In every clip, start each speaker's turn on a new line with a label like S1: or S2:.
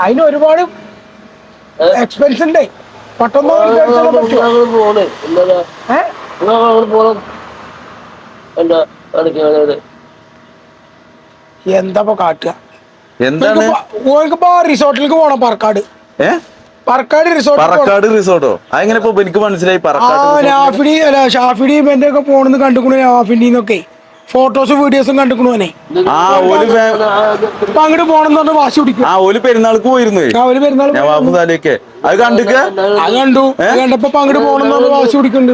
S1: അതിന് ഒരുപാട് എക്സ്പെൻസ് ഉണ്ട്. പെട്ടെന്ന് എന്താ കാട്ടുക? ഓർക്കിപ്പോ റിസോർട്ടിലേക്ക് പോണം. പറക്കാട്
S2: റിസോർട്ടോ അതെങ്ങനെ എനിക്ക് മനസ്സിലായി.
S1: ഷാഫിഡി ഇവന്റെ ഒക്കെ പോണെന്ന് കണ്ടുക്കണു. ഷാഫിഡിന്നൊക്കെ ഫോട്ടോസും വീഡിയോസും കണ്ടുക്കണോനെ. അപ്പൊ അങ്ങോട്ട് പോണെന്ന് പറഞ്ഞ വാശി പിടിക്കും.
S2: പെരുന്നാൾക്ക് പോയിരുന്നു. അത്
S1: കണ്ടു. കണ്ടപ്പോ അങ്ങോട്ട് പോണെന്ന് പറഞ്ഞ വാശി പിടിക്കുന്നുണ്ട്.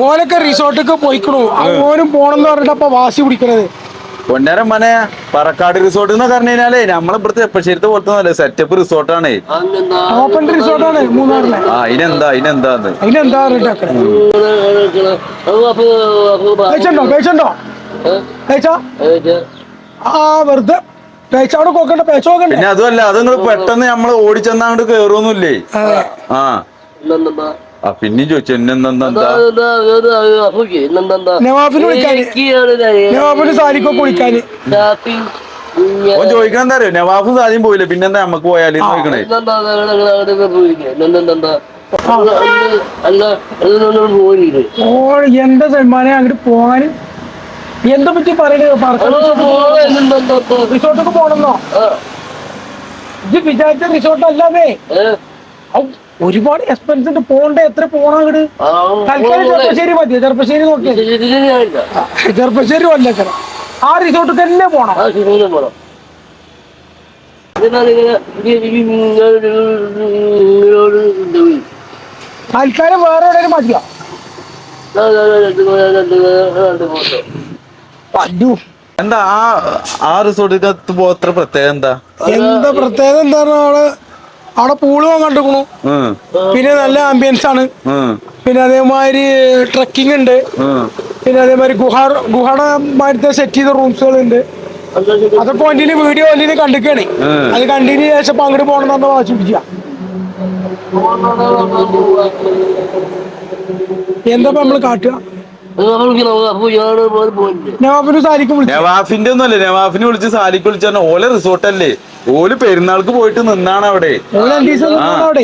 S1: ഓനൊക്കെ റിസോർട്ടൊക്കെ പോയിക്കണു. ഓനും പോണെന്ന് പറഞ്ഞിട്ടപ്പ വാശി പിടിക്കണത്.
S2: പൊന്നേരം മനെ പറക്കാട് റിസോർട്ട് എന്ന് പറഞ്ഞു കഴിഞ്ഞാലേ നമ്മളിവിടുത്തെ എപ്പശ്ശേരത്തെ പോലത്തെ സെറ്റപ്പ് റിസോർട്ടാണ്.
S1: ഓപ്പൺ റിസോർട്ടാണ് മൂന്നാറിലെ.
S2: അതിനെന്താ
S1: വെറുതെ
S2: പിന്നെ അതുമല്ല അത് നിങ്ങൾ പെട്ടെന്ന് നമ്മള് ഓടിച്ചെന്നാ അങ്ങോട്ട് കേറൊന്നുമില്ലേ. പിന്നെയും ചോദിച്ചു ചോദിക്കാൻ എന്താ അറിയോ? നവാഫും സാദിയും പോയില്ലേ, പിന്നെന്താ നമ്മക്ക് പോയാലും ചോദിക്കണേ.
S1: എന്താ സൽമാനെ അങ്ങോട്ട് പോകാന് എന്താ പറ്റി പറയുന്നത്? റിസോർട്ടൊക്കെ പോണെന്നോ? ഇത് വിചാരിച്ച റിസോർട്ട് അല്ലാതെ ഒരുപാട് എക്സ്പെൻസ് ഉണ്ട്. പോണ്ടേ? എത്ര പോണം അങ്ങോട്ട്? തൽക്കാലം ചെറുപ്പശ്ശേരി മതിയോ? ചെറുപ്പശ്ശേരി നോക്കിയാ ചെറുപ്പശ്ശേരി വല്ലേക്കര ആ റിസോർട്ട് തന്നെ പോണം. തൽക്കാലം വേറെ എവിടെയും മതിയോ?
S2: എന്താ ആ റിസോർട്ടിനകത്ത് അത്ര പ്രത്യേകത
S1: എന്താ പ്രത്യേകത? എന്താ അവിടെ പൂള് കണ്ടുക്കണു. പിന്നെ നല്ല ആംബിയൻസ് ആണ്. പിന്നെ അതേമാതിരി ട്രക്കിംഗ് ഉണ്ട്. പിന്നെ അതേമാതിരി ഗുഹമാരത്തെ സെറ്റ് ചെയ്ത റൂംസുകളുണ്ട്. അതൊക്കെ വണ്ടിന് വീഡിയോ വണ്ടിന് കണ്ടിക്കാണ്. അത് കണ്ടതിന് ശേഷം അങ്ങോട്ട് പോകണം എന്ന് വാശിപ്പിച്ച. എന്താ നമ്മള് കാട്ടുക?
S2: നവാഫിന്റെ ഒന്നും അല്ലേ? നവാഫിനെ വിളിച്ച് സാലിക്ക് വിളിച്ചാൽ ഓല റിസോർട്ടല്ലേ? ഓല് പെരുന്നാൾക്ക് പോയിട്ട് നിന്നാണ് അവിടെ.
S1: അവിടെ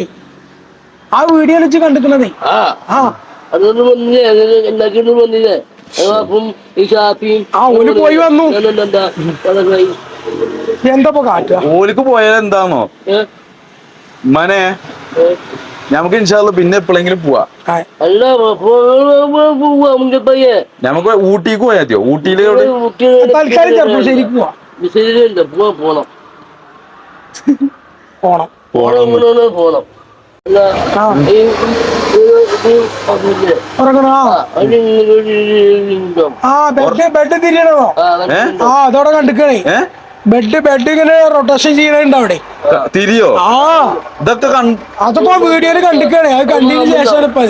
S1: ആ വീഡിയോ വെച്ച് കണ്ടിക്കണതേ. പോയി വന്നു. എന്താ കാട്ടുക?
S2: ഓലിക്ക് പോയാൽ എന്താന്നോ മനെ, നമുക്ക് ഇൻഷാല്ല പിന്നെ എപ്പോഴെങ്കിലും പോവാ. നമുക്ക് ഊട്ടിക്ക് പോയാ മതിയോ? ഊട്ടിയില്
S1: തൽക്കാലം ചെറുപ്പശ്ശേരിക്ക് പോണം. ബെഡ് തിരിയണോ? അതോടെ കണ്ടിക്കണേ. ബെഡ് ഇങ്ങനെ റൊട്ടേഷൻ ചെയ്യണുണ്ട് അവിടെ.
S2: തിരിയോ?
S1: അതൊക്കെ വീഡിയോയില് കണ്ടിക്കാണ്. അത് കണ്ടതിന് ശേഷമാണ് ഇപ്പൊ.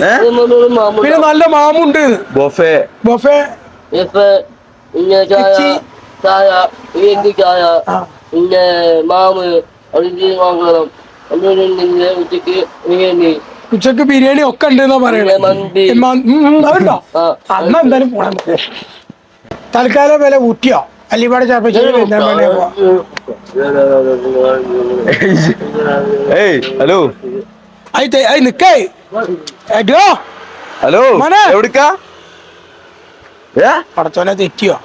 S1: പിന്നെ നല്ല മാമുണ്ട്.
S2: ബൊഫേ
S1: പിന്നെ മാമ് ഉച്ചക്ക് ബിരിയാണി ഒക്കെ ഉണ്ട് എന്നാ പറയണേ. അതുണ്ടോ? അന്ന് എന്തായാലും പോണം. തൽക്കാലം വില ഊട്ടിയോ അല്ലിപാട് ചെറുപ്പശ്ശേരി
S2: ഹലോ
S1: നിക്കേ.
S2: ഹലോ എവിടുക്കാ?
S1: പടച്ചോനെ തെറ്റിയോ?